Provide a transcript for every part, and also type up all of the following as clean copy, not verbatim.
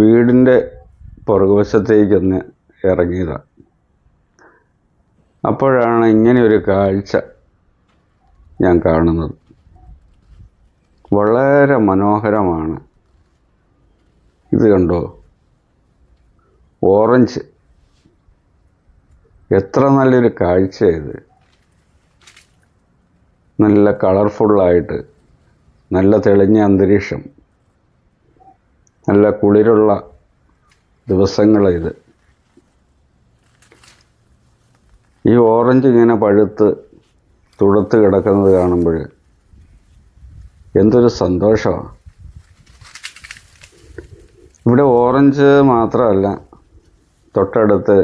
വീടിൻ്റെ പുറകുവശത്തേക്കൊന്ന് ഇറങ്ങിയതാണ്. അപ്പോഴാണ് ഇങ്ങനെയൊരു കാഴ്ച ഞാൻ കാണുന്നത്. വളരെ മനോഹരമാണ്. ഇത് കണ്ടോ, ഓറഞ്ച്. എത്ര നല്ലൊരു കാഴ്ച ഇത്. നല്ല കളർഫുള്ളായിട്ട്, നല്ല തെളിഞ്ഞ അന്തരീക്ഷം, നല്ല കുളിരുള്ള ദിവസങ്ങളിത്. ഈ ഓറഞ്ച് ഇങ്ങനെ പഴുത്ത് തുടുത്ത് കിടക്കുന്നത് കാണുമ്പോൾ എന്തൊരു സന്തോഷമാണ്. ഇവിടെ ഓറഞ്ച് മാത്രമല്ല, തൊട്ടടുത്ത്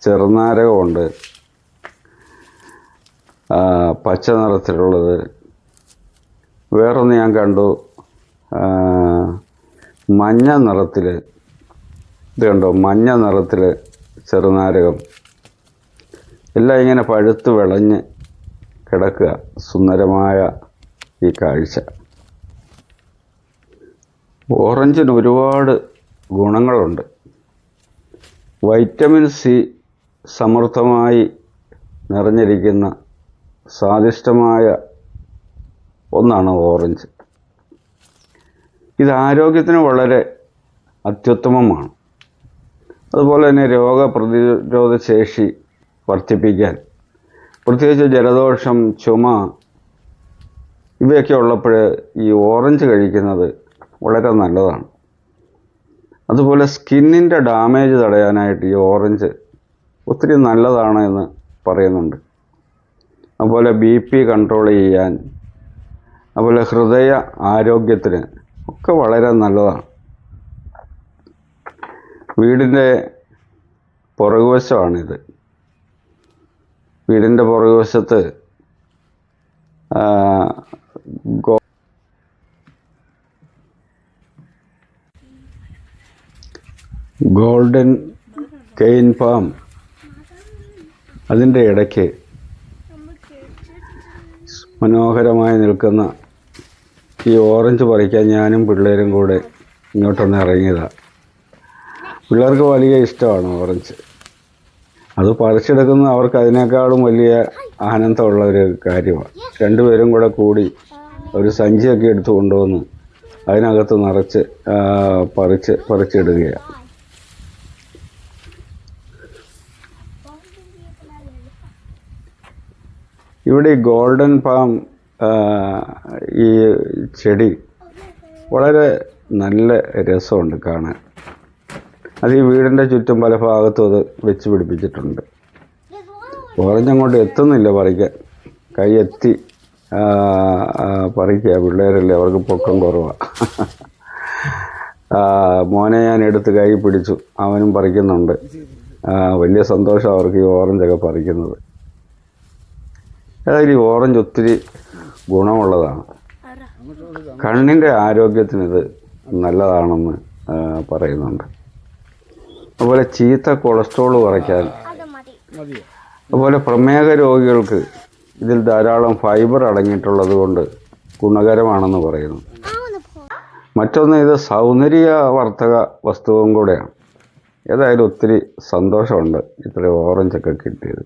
ചെറുനാരകമുണ്ട്, പച്ച നിറത്തിലുള്ളത്. വേറൊന്ന് ഞാൻ കണ്ടു, മഞ്ഞ നിറത്തിൽ. ഇത് കണ്ടോ, മഞ്ഞ നിറത്തിൽ ചെറുനാരകം. എല്ലാം ഇങ്ങനെ പഴുത്ത് വിളഞ്ഞ് കിടക്കുക. സുന്ദരമായ ഈ കാഴ്ച. ഓറഞ്ചിന് ഒരുപാട് ഗുണങ്ങളുണ്ട്. വൈറ്റമിൻ സി സമൃദ്ധമായി നിറഞ്ഞിരിക്കുന്ന സ്വാദിഷ്ടമായ ഒന്നാണ് ഓറഞ്ച്. ഇത് ആരോഗ്യത്തിന് വളരെ അത്യുത്തമമാണ്. അതുപോലെ തന്നെ രോഗപ്രതിരോധ ശേഷി വർദ്ധിപ്പിക്കാൻ, പ്രത്യേകിച്ച് ജലദോഷം, ചുമ ഇവയൊക്കെ ഉള്ളപ്പോൾ ഈ ഓറഞ്ച് കഴിക്കുന്നത് വളരെ നല്ലതാണ്. അതുപോലെ സ്കിന്നിൻ്റെ ഡാമേജ് തടയാനായിട്ട് ഈ ഓറഞ്ച് ഒത്തിരി നല്ലതാണ് എന്ന് പറയുന്നുണ്ട്. അതുപോലെ BP കൺട്രോൾ ചെയ്യാൻ, അതുപോലെ ഹൃദയ ആരോഗ്യത്തിന് ഒക്കെ വളരെ നല്ലതാണ്. വീടിൻ്റെ പുറകുവശമാണിത്. വീടിൻ്റെ പുറകുവശത്ത് ഗോൾഡൻ കെയിൻ പാം, അതിൻ്റെ ഇടയ്ക്ക് മനോഹരമായി നിൽക്കുന്ന ഈ ഓറഞ്ച് പറിക്കാൻ ഞാനും പിള്ളേരും കൂടെ ഇങ്ങോട്ടൊന്ന് ഇറങ്ങിയതാണ്. പിള്ളേർക്ക് വലിയ ഇഷ്ടമാണ് ഓറഞ്ച്. അത് പറിച്ചെടുക്കുന്നത് അവർക്ക് അതിനേക്കാളും വലിയ ആനന്ദമുള്ള ഒരു കാര്യമാണ്. രണ്ടുപേരും കൂടെ കൂടി ഒരു സഞ്ചിയൊക്കെ എടുത്ത് കൊണ്ടുവന്ന് അതിനകത്ത് നിറച്ച് പറിച്ചെടുക്കുകയാണ്. ഇവിടെ ഈ ഗോൾഡൻ പാം, ഈ ചെടി വളരെ നല്ല രസമുണ്ട് കാണാൻ. അത് ഈ വീടിൻ്റെ ചുറ്റും പല ഭാഗത്തും അത് വെച്ച് പിടിപ്പിച്ചിട്ടുണ്ട്. ഓറഞ്ച് അങ്ങോട്ട് എത്തുന്നില്ല പറിക്കാൻ. കൈ എത്തി പറിക്കുക. പിള്ളേരല്ലേ, അവർക്ക് പൊക്കം കുറവാണ്. മോനെ ഞാൻ എടുത്ത് കൈ പിടിച്ചു, അവനും പറിക്കുന്നുണ്ട്. വലിയ സന്തോഷം അവർക്ക് ഈ ഓറഞ്ചൊക്കെ പറിക്കുന്നത്. അതായത് ഈ ഓറഞ്ച് ഒത്തിരി ഗുണമുള്ളതാണ്. കണ്ണിൻ്റെ ആരോഗ്യത്തിനിത് നല്ലതാണെന്ന് പറയുന്നുണ്ട്. അതുപോലെ ചീത്ത കൊളസ്ട്രോൾ കുറയ്ക്കാൻ, അതുപോലെ പ്രമേഹ രോഗികൾക്ക് ഇതിൽ ധാരാളം ഫൈബർ അടങ്ങിയിട്ടുള്ളത് കൊണ്ട് ഗുണകരമാണെന്ന് പറയുന്നു. മറ്റൊന്ന്, ഇത് സൗന്ദര്യവർദ്ധക വസ്തുവും കൂടെയാണ്. ഏതായാലും ഒത്തിരി സന്തോഷമുണ്ട് ഇത്രയും ഓറഞ്ചൊക്കെ കിട്ടിയത്.